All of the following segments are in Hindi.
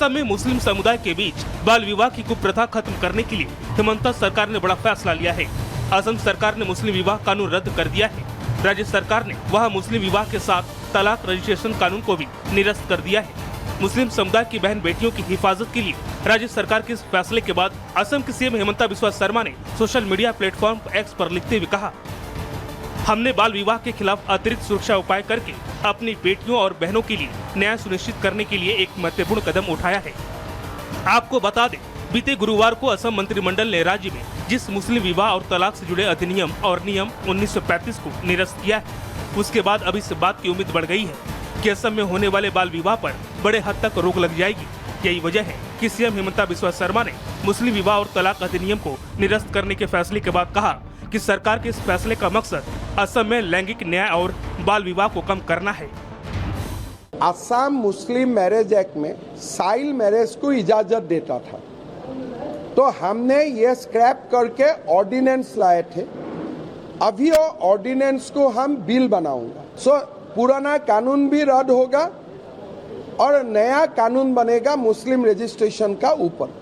असम में मुस्लिम समुदाय के बीच बाल विवाह की कुप्रथा खत्म करने के लिए हेमंता सरकार ने बड़ा फैसला लिया है। असम सरकार ने मुस्लिम विवाह कानून रद्द कर दिया है। राज्य सरकार ने वहां मुस्लिम विवाह के साथ तलाक रजिस्ट्रेशन कानून को भी निरस्त कर दिया है। मुस्लिम समुदाय की बहन बेटियों की हिफाजत के लिए राज्य सरकार के इस फैसले के बाद असम के सीएम हेमंता बिस्वा शर्मा ने सोशल मीडिया प्लेटफॉर्म एक्स पर लिखते हुए कहा, हमने बाल विवाह के खिलाफ अतिरिक्त सुरक्षा उपाय करके अपनी बेटियों और बहनों के लिए न्याय सुनिश्चित करने के लिए एक महत्वपूर्ण कदम उठाया है। आपको बता दें, बीते गुरुवार को असम मंत्रिमंडल ने राज्य में जिस मुस्लिम विवाह और तलाक से जुड़े अधिनियम और नियम 1935 को निरस्त किया है, उसके बाद अब इस बात की उम्मीद बढ़ गई है कि असम में होने वाले बाल विवाह पर बड़े हद तक रोक लग जाएगी। यही वजह है कि सीएम हेमंता बिस्वा शर्मा ने मुस्लिम विवाह और तलाक अधिनियम को निरस्त करने के फैसले के बाद कहा कि सरकार के इस फैसले का मकसद असम में लैंगिक न्याय और बाल विवाह को कम करना है। असम मुस्लिम मैरिज एक्ट में चाइल्ड मैरिज को इजाजत देता था, तो हमने ये स्क्रैप करके ऑर्डिनेंस लाए थे। अभी वो ऑर्डिनेंस को हम बिल बनाऊंगा, सो पुराना कानून भी रद्द होगा और नया कानून बनेगा मुस्लिम रजिस्ट्रेशन का ऊपर।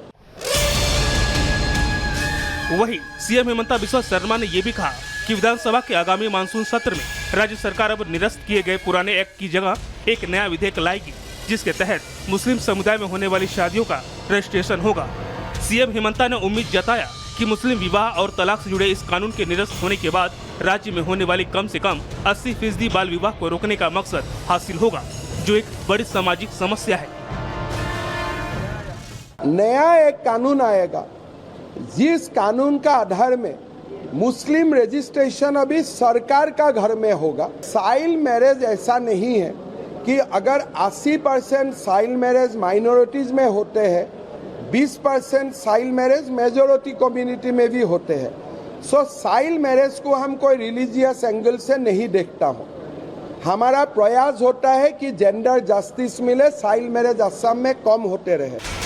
वहीं सीएम हेमंता बिस्वा शर्मा ने ये भी कहा कि विधानसभा के आगामी मानसून सत्र में राज्य सरकार अब निरस्त किए गए पुराने एक्ट की जगह एक नया विधेयक लाएगी, जिसके तहत मुस्लिम समुदाय में होने वाली शादियों का रजिस्ट्रेशन होगा। सीएम हेमंता ने उम्मीद जताया कि मुस्लिम विवाह और तलाक से जुड़े इस कानून के निरस्त होने के बाद राज्य में होने वाली कम से कम 80% बाल विवाह को रोकने का मकसद हासिल होगा, जो एक बड़ी सामाजिक समस्या है। नया एक कानून आएगा, जिस कानून का आधार में मुस्लिम रजिस्ट्रेशन अभी सरकार का घर में होगा। चाइल्ड मैरिज ऐसा नहीं है कि अगर 80% चाइल्ड मैरिज माइनॉरिटीज में होते हैं, 20% चाइल्ड मैरिज मेजोरिटी कम्युनिटी में भी होते हैं। सो चाइल्ड मैरिज को हम कोई रिलीजियस एंगल से नहीं देखता हूँ। हमारा प्रयास होता है कि जेंडर जस्टिस मिले, चाइल्ड मैरिज असम में कम होते रहे।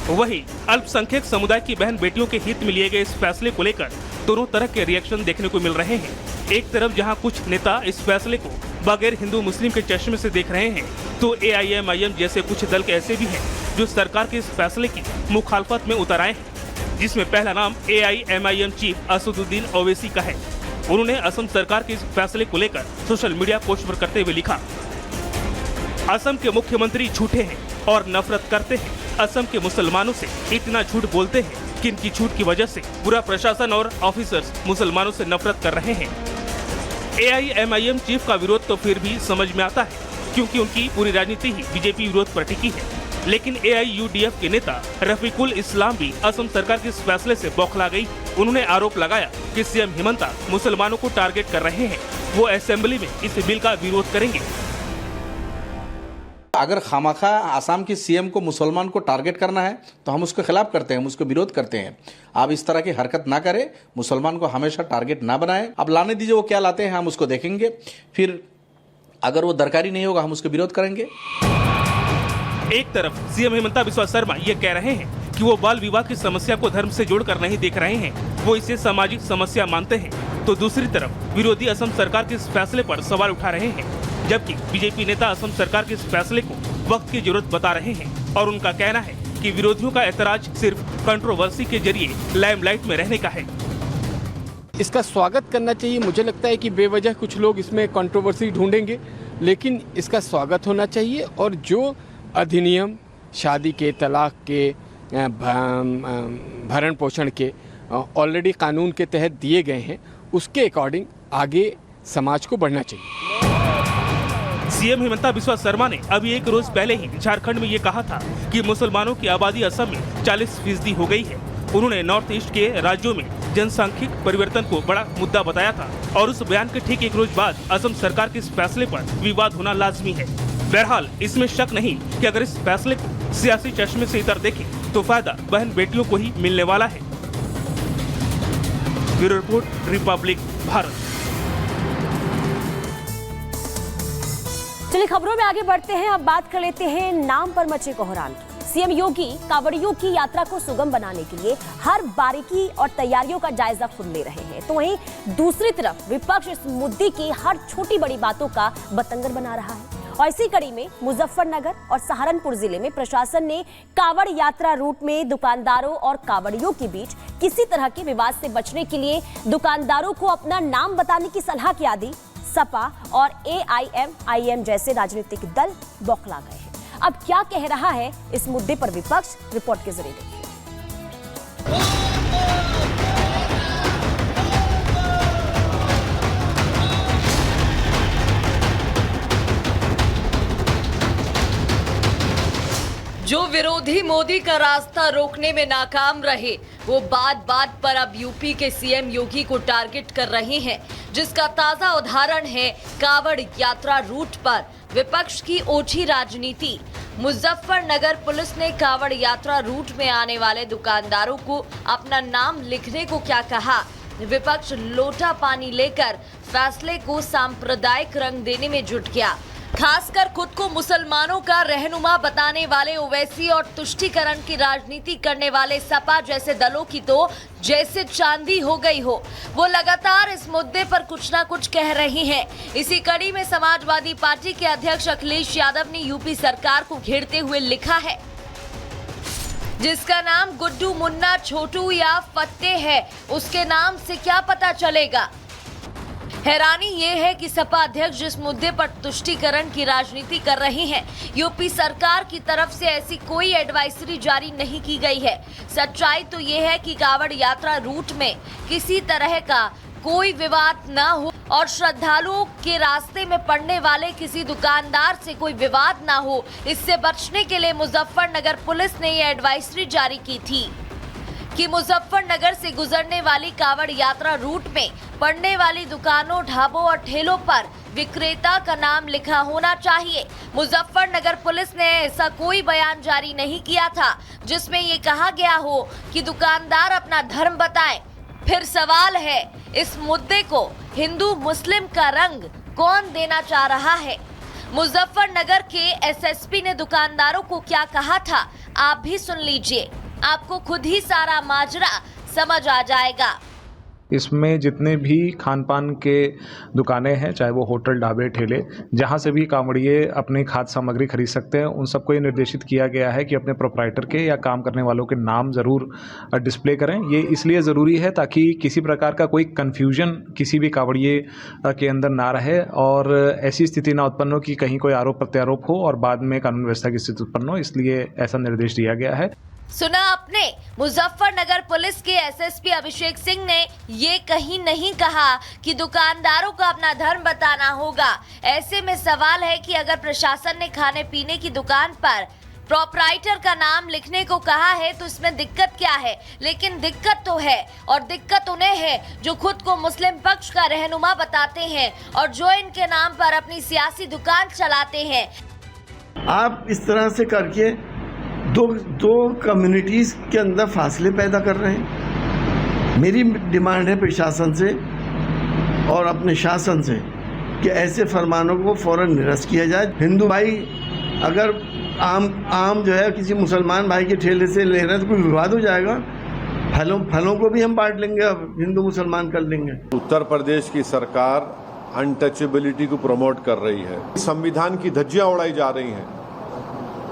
वहीं अल्पसंख्यक समुदाय की बहन बेटियों के हित में लिए गए इस फैसले को लेकर दोनों तरह के रिएक्शन देखने को मिल रहे हैं। एक तरफ जहां कुछ नेता इस फैसले को बगैर हिंदू मुस्लिम के चश्मे से देख रहे हैं, तो AIMIM जैसे कुछ दल के ऐसे भी हैं जो सरकार के इस फैसले की मुखालफत में उतर आए हैं, जिसमें पहला नाम AIMIM चीफ असदुद्दीन ओवैसी का है। उन्होंने असम सरकार के इस फैसले को लेकर सोशल मीडिया पोस्ट पर करते हुए लिखा, असम के मुख्यमंत्री झूठे हैं और नफरत करते हैं। असम के मुसलमानों से इतना झूठ बोलते हैं कि इनकी झूठ की वजह से पूरा प्रशासन और ऑफिसर्स मुसलमानों से नफरत कर रहे हैं। AIMIM चीफ का विरोध तो फिर भी समझ में आता है, क्योंकि उनकी पूरी राजनीति ही बीजेपी विरोध पर टिकी है। लेकिन AIUDF के नेता रफीकुल इस्लाम भी असम सरकार के इस फैसले से बौखला गई। उन्होंने आरोप लगाया कि सीएम हेमंता मुसलमानों को टारगेट कर रहे हैं। वो असेंबली में इस बिल का विरोध करेंगे। अगर खामखा आसाम की सीएम को मुसलमान को टारगेट करना है तो हम उसके खिलाफ करते हैं, हम उसको विरोध करते हैं। आप इस तरह की हरकत ना करें, मुसलमान को हमेशा टारगेट ना बनाएं। अब लाने दीजिए, वो क्या लाते हैं हम उसको देखेंगे, फिर अगर वो दरकारी नहीं होगा हम उसका विरोध करेंगे। एक तरफ सीएम हेमंता बिस्वा शर्मा ये कह रहे हैं कि वो बाल विवाह की समस्या को धर्म से जोड़कर नहीं देख रहे हैं, वो इसे सामाजिक समस्या मानते हैं, तो दूसरी तरफ विरोधी असम सरकार के इस फैसले पर सवाल उठा रहे हैं। जबकि बीजेपी नेता असम सरकार के इस फैसले को वक्त की जरूरत बता रहे हैं और उनका कहना है कि विरोधियों का ऐतराज सिर्फ कंट्रोवर्सी के जरिए लाइमलाइट में रहने का है। इसका स्वागत करना चाहिए। मुझे लगता है कि बेवजह कुछ लोग इसमें कंट्रोवर्सी ढूंढेंगे, लेकिन इसका स्वागत होना चाहिए। और जो अधिनियम शादी के, तलाक के, भरण पोषण के ऑलरेडी कानून के तहत दिए गए हैं, उसके अकॉर्डिंग आगे समाज को बढ़ना चाहिए। सीएम हेमंता बिस्वा शर्मा ने अभी एक रोज पहले ही झारखंड में ये कहा था कि मुसलमानों की आबादी असम में 40% हो गई है। उन्होंने नॉर्थ ईस्ट के राज्यों में जनसांख्यिक परिवर्तन को बड़ा मुद्दा बताया था और उस बयान के ठीक एक रोज बाद असम सरकार के इस फैसले पर विवाद होना लाजमी है। बहरहाल इसमें शक नहीं कि अगर इस फैसले को सियासी चश्मे से इतर देखें तो फायदा बहन बेटियों को ही मिलने वाला है। Bureau report, Republic Bharat. चलिए खबरों में आगे बढ़ते हैं। अब बात कर लेते हैं नाम पर मचे कोहराम की। सीएम योगी कांवड़ियों की यात्रा को सुगम बनाने के लिए हर बारीकी और तैयारियों का जायजा खुद ले रहे हैं, तो वहीं दूसरी तरफ विपक्ष इस मुद्दे की हर छोटी बड़ी बातों का बतंगर बना रहा है और इसी कड़ी में मुजफ्फरनगर और सहारनपुर जिले में प्रशासन ने कांवड़ यात्रा रूट में दुकानदारों और कांवड़ियों के बीच किसी तरह के विवाद से बचने के लिए दुकानदारों को अपना नाम बताने की सलाह क्या दी। सपा और AIM जैसे राजनीतिक दल बौखला गए हैं। अब क्या कह रहा है इस मुद्दे पर विपक्ष, रिपोर्ट के जरिए देखिए। जो विरोधी मोदी का रास्ता रोकने में नाकाम रहे, वो बात बात पर अब यूपी के CM योगी को टारगेट कर रहे हैं, जिसका ताजा उदाहरण है कांवड़ यात्रा रूट पर विपक्ष की ओछी राजनीति। मुजफ्फरनगर पुलिस ने कांवड़ यात्रा रूट में आने वाले दुकानदारों को अपना नाम लिखने को क्या कहा। विपक्ष लोटा पानी लेकर फैसले को सांप्रदायिक रंग देने में जुट गया। खासकर खुद को मुसलमानों का रहनुमा बताने वाले ओवैसी और तुष्टीकरण की राजनीति करने वाले सपा जैसे दलों की तो जैसे चांदी हो गई हो। वो लगातार इस मुद्दे पर कुछ ना कुछ कह रही हैं। इसी कड़ी में समाजवादी पार्टी के अध्यक्ष अखिलेश यादव ने यूपी सरकार को घेरते हुए लिखा है, जिसका नाम गुड्डू, मुन्ना, छोटू या फत्ते है, उसके नाम से क्या पता चलेगा। हैरानी ये है कि सपा अध्यक्ष जिस मुद्दे पर तुष्टीकरण की राजनीति कर रहे हैं, यूपी सरकार की तरफ से ऐसी कोई एडवाइजरी जारी नहीं की गई है। सच्चाई तो ये है कि कांवड़ यात्रा रूट में किसी तरह का कोई विवाद न हो और श्रद्धालुओं के रास्ते में पड़ने वाले किसी दुकानदार से कोई विवाद न हो। इससे बचने के लिए मुजफ्फरनगर पुलिस ने ये एडवाइजरी जारी की थी कि मुजफ्फरनगर से गुजरने वाली कांवड़ यात्रा रूट में पड़ने वाली दुकानों, ढाबों और ठेलों पर विक्रेता का नाम लिखा होना चाहिए। मुजफ्फरनगर पुलिस ने ऐसा कोई बयान जारी नहीं किया था जिसमें ये कहा गया हो कि दुकानदार अपना धर्म बताएं। फिर सवाल है, इस मुद्दे को हिंदू मुस्लिम का रंग कौन देना चाह रहा है। मुजफ्फरनगर के SSP ने दुकानदारों को क्या कहा था, आप भी सुन लीजिए, आपको खुद ही सारा माजरा समझ आ जाएगा। इसमें जितने भी खान पान के दुकानें हैं, चाहे वो होटल, ढाबे, ठेले, जहाँ से भी कांवड़िए अपनी खाद्य सामग्री खरीद सकते हैं, उन सबको ये निर्देशित किया गया है कि अपने प्रोप्राइटर के या काम करने वालों के नाम ज़रूर डिस्प्ले करें। ये इसलिए ज़रूरी है ताकि किसी प्रकार का कोई कन्फ्यूजन किसी भी कांवड़िए के अंदर ना रहे और ऐसी स्थिति ना उत्पन्न हो कि कहीं कोई आरोप प्रत्यारोप हो और बाद में कानून व्यवस्था की स्थिति उत्पन्न हो, इसलिए ऐसा निर्देश दिया गया है। सुना आपने, मुजफ्फरनगर पुलिस के SSP अभिषेक सिंह ने ये कहीं नहीं कहा कि दुकानदारों को अपना धर्म बताना होगा। ऐसे में सवाल है कि अगर प्रशासन ने खाने पीने की दुकान पर प्रोप्राइटर का नाम लिखने को कहा है तो इसमें दिक्कत क्या है। लेकिन दिक्कत तो है, और दिक्कत उन्हें है जो खुद को मुस्लिम पक्ष का रहनुमा बताते हैं और जो इनके नाम पर अपनी सियासी दुकान चलाते हैं। आप इस तरह से करके दो कम्युनिटीज़ के अंदर फासले पैदा कर रहे हैं। मेरी डिमांड है प्रशासन से और अपने शासन से कि ऐसे फरमानों को फौरन निरस्त किया जाए। हिंदू भाई अगर आम जो है किसी मुसलमान भाई के ठेले से ले रहे हैं तो कोई विवाद हो जाएगा। फलों को भी हम बांट लेंगे, अब हिंदू मुसलमान कर लेंगे। उत्तर प्रदेश की सरकार अनटचेबिलिटी को प्रमोट कर रही है, संविधान की धज्जियां उड़ाई जा रही हैं।